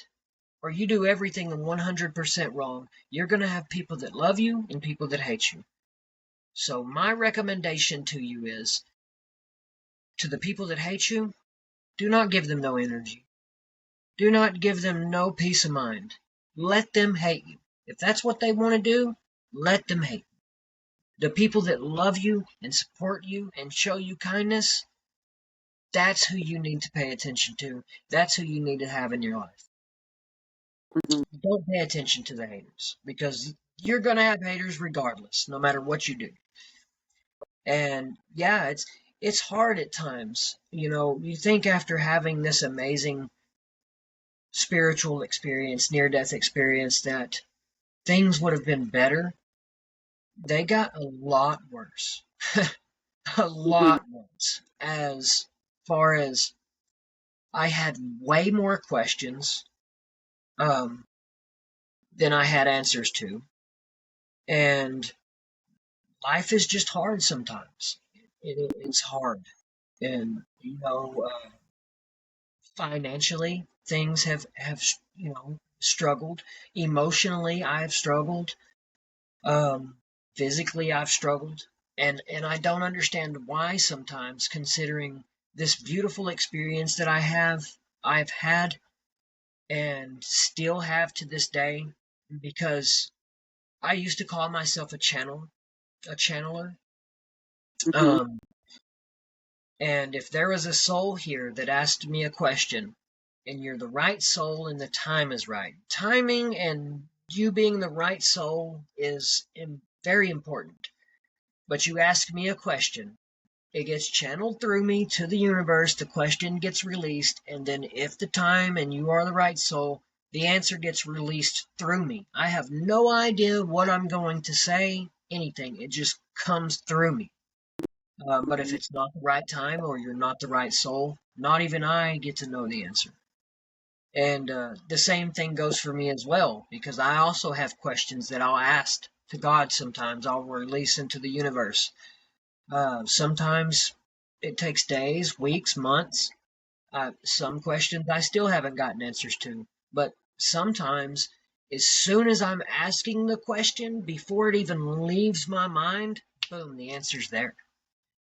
or you do everything 100% wrong, you're going to have people that love you and people that hate you. So my recommendation to you is, to the people that hate you, do not give them no energy. Do not give them no peace of mind. Let them hate you. If that's what they want to do, let them hate you. The people that love you and support you and show you kindness, that's who you need to pay attention to. That's who you need to have in your life. Mhm. Don't pay attention to the haters, because you're going to have haters regardless, no matter what you do. And yeah, it's hard at times. You think after having this amazing spiritual experience, near-death experience, that things would have been better, they got a lot worse. A Hmm. lot worse. As far as I had way more questions um, than I had answers to. And life is just hard sometimes. It's hard. And, financially, things have struggled. Emotionally, I've struggled. Um, Physically, I've struggled, and I don't understand why sometimes, considering this beautiful experience that I've had, and still have to this day, because I used to call myself a channeler. Hmm. Um, and if there was a soul here that asked me a question, and you're the right soul and the time is right, timing and you being the right soul is very important. But you ask me a question, it gets channeled through me to the universe, the question gets released, and then if the time and you are the right soul, the answer gets released through me. I have no idea what I'm going to say, anything. It just comes through me. But if it's not the right time or you're not the right soul, not even I get to know the answer. And the same thing goes for me as well, because I also have questions that I'll ask to God sometimes. I'll release into the universe. Sometimes it takes days, weeks, months. Some questions I still haven't gotten answers to. But sometimes, as soon as I'm asking the question, before it even leaves my mind, boom, the answer's there.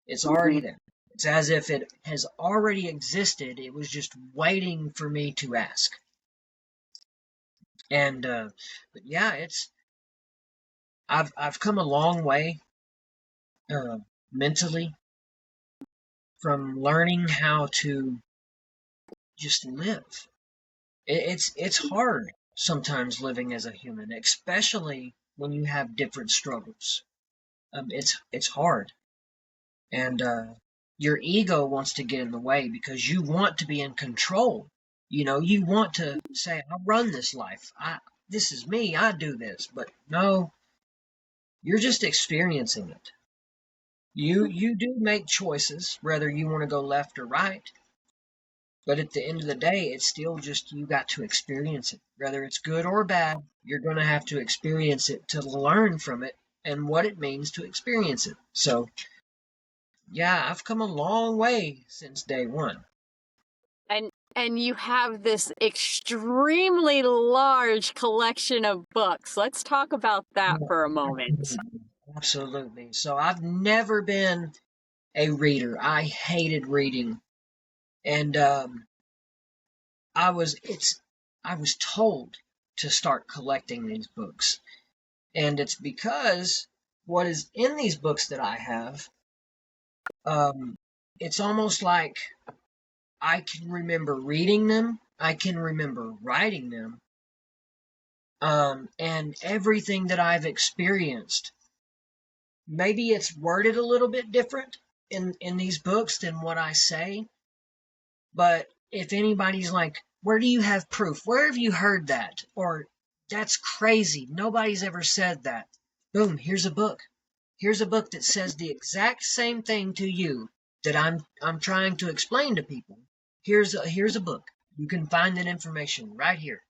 It's Hmm. already there. It's as if it has already existed. It was just waiting for me to ask. And but yeah, I've come a long way uh, mentally from learning how to just live. It's hard sometimes living as a human, especially when you have different struggles. It's hard, and your ego wants to get in the way because you want to be in control. You want to say, "I run this life. This is me. I do this." But no, you're just experiencing it. You do make choices, whether you want to go left or right. But at the end of the day, it's still just you got to experience it. Whether it's good or bad, you're going to have to experience it to learn from it and what it means to experience it. So, yeah, I've come a long way since day one. And you have this extremely large collection of books. Let's talk about that Yeah, for a moment. absolutely. Absolutely. So, I've never been a reader. I hated reading. And I was it's I was told to start collecting these books. And it's because what is in these books that I have, um, it's almost like I can remember reading them, I can remember writing them, and everything that I've experienced. Maybe it's worded a little bit different in these books than what I say, but if anybody's like, where do you have proof? Where have you heard that? Or that's crazy. Nobody's ever said that. Boom, here's a book. Here's a book that says the exact same thing to you that I'm trying to explain to people. Here's a book. You can find that information right here.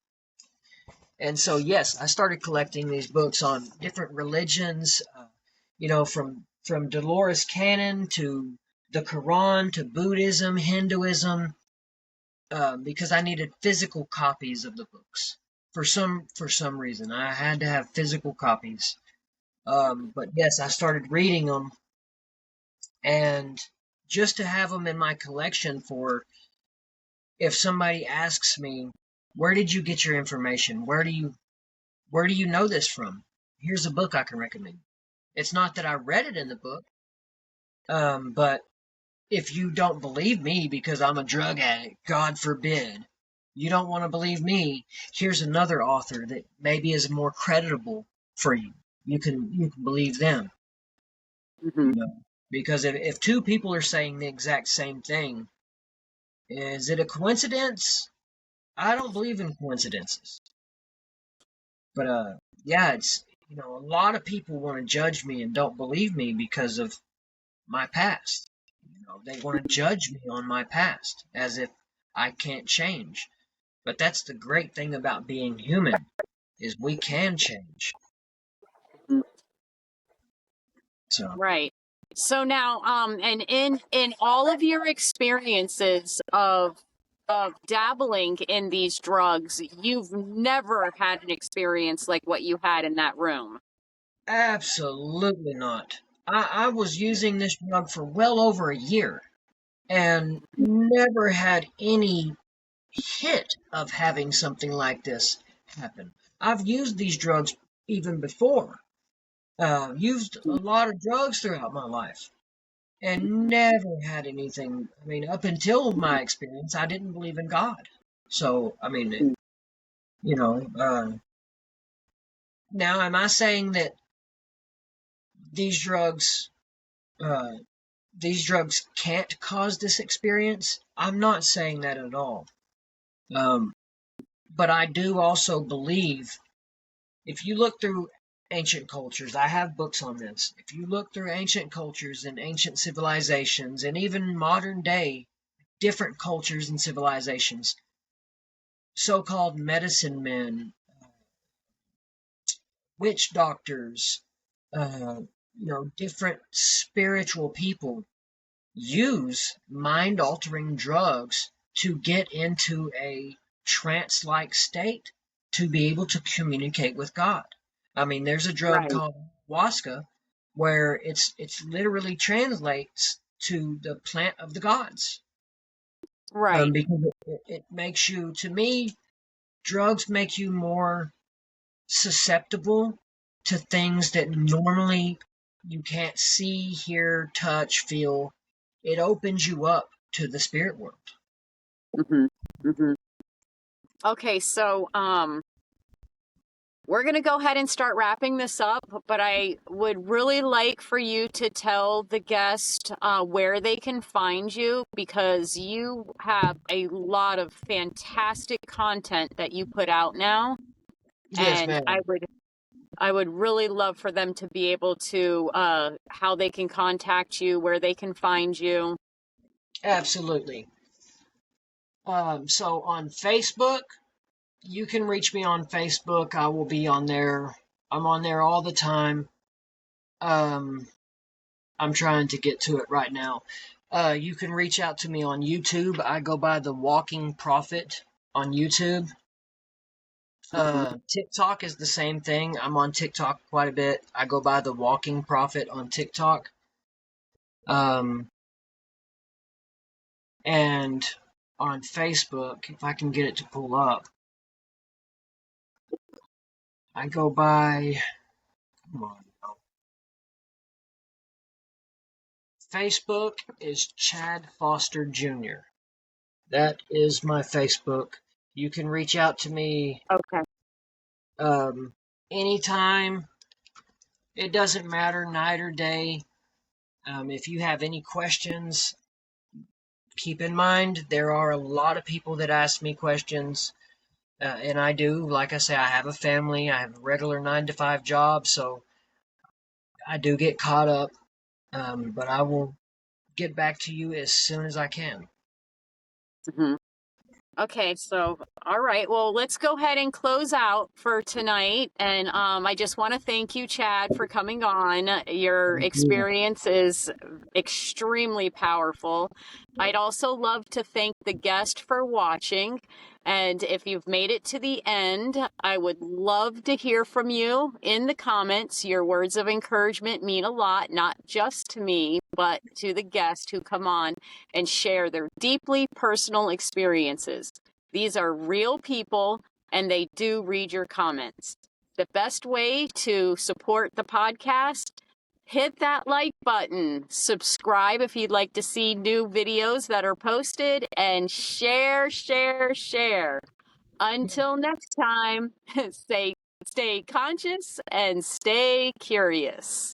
And so yes, I started collecting these books on different religions, from Dolores Cannon to the Quran to Buddhism, Hinduism, because I needed physical copies of the books for some reason. I had to have physical copies. But yes, I started reading them, and just to have them in my collection for if somebody asks me, where did you get your information? Where do you know this from? Here's a book I can recommend. It's not that I read it in the book, but if you don't believe me because I'm a drug addict, God forbid, you don't want to believe me, here's another author that maybe is more creditable for you. You can believe them, Hmm. you know. Because if two people are saying the exact same thing, is it a coincidence? I don't believe in coincidences. But yeah, it's a lot of people want to judge me and don't believe me because of my past. They want to judge me on my past as if I can't change. But that's the great thing about being human is we can change. So Right. So now, and in all of your experiences of dabbling in these drugs, you've never had an experience like what you had in that room. absolutely not. I was using this drug for well over a year and never had any hint of having something like this happen. I've used these drugs even before, used a lot of drugs throughout my life, and never had anything. I mean, up until my experience, I didn't believe in God. So, I mean, you know, uh, now am I saying that these drugs, uh, these drugs can't cause this experience? I'm not saying that at all. Um, but I do also believe if you look through ancient cultures, I have books on this. If you look through ancient cultures and ancient civilizations, and even modern day different cultures and civilizations, so called medicine men, witch doctors, different spiritual people use mind altering drugs to get into a trance like state to be able to communicate with God. I mean, there's a drug Right. called ayahuasca where it's literally translates to the plant of the gods. Right. Because it makes you, to me, drugs make you more susceptible to things that normally you can't see, hear, touch, feel. It opens you up to the spirit world. Hmm. Hmm. Okay, so we're going to go ahead and start wrapping this up, but I would really like for you to tell the guest where they can find you because you have a lot of fantastic content that you put out now, Yes, and ma'am. I would really love for them to be able to how they can contact you, where they can find you. Absolutely. So on Facebook, you can reach me on Facebook. I will be on there. I'm on there all the time. Um, I'm trying to get to it right now. You can reach out to me on YouTube. I go by The Walking Prophet on YouTube. TikTok is the same thing. I'm on TikTok quite a bit. I go by The Walking Prophet on TikTok. Um, and on Facebook, if I can get it to pull up, I go by, come on, now. Facebook is Chad Foster Jr. That is my Facebook. You can reach out to me Okay. um, anytime. It doesn't matter, night or day. If you have any questions, keep in mind there are a lot of people that ask me questions. And I do, like I say, I have a family, I have a regular 9 to 5 job, so I do get caught up. But I will get back to you as soon as I can. Mhm. Okay, so all right. Well, let's go ahead and close out for tonight. And I just want to thank you, Chad, for coming on. Your Thank you. experience is extremely powerful. I'd also love to thank the guest for watching. And if you've made it to the end, I would love to hear from you in the comments. Your words of encouragement mean a lot, not just to me, but to the guests who come on and share their deeply personal experiences. These are real people and they do read your comments. The best way to support the podcast, hit that like button, subscribe if you'd like to see new videos that are posted, and share, share, share. Until next time, stay conscious and stay curious.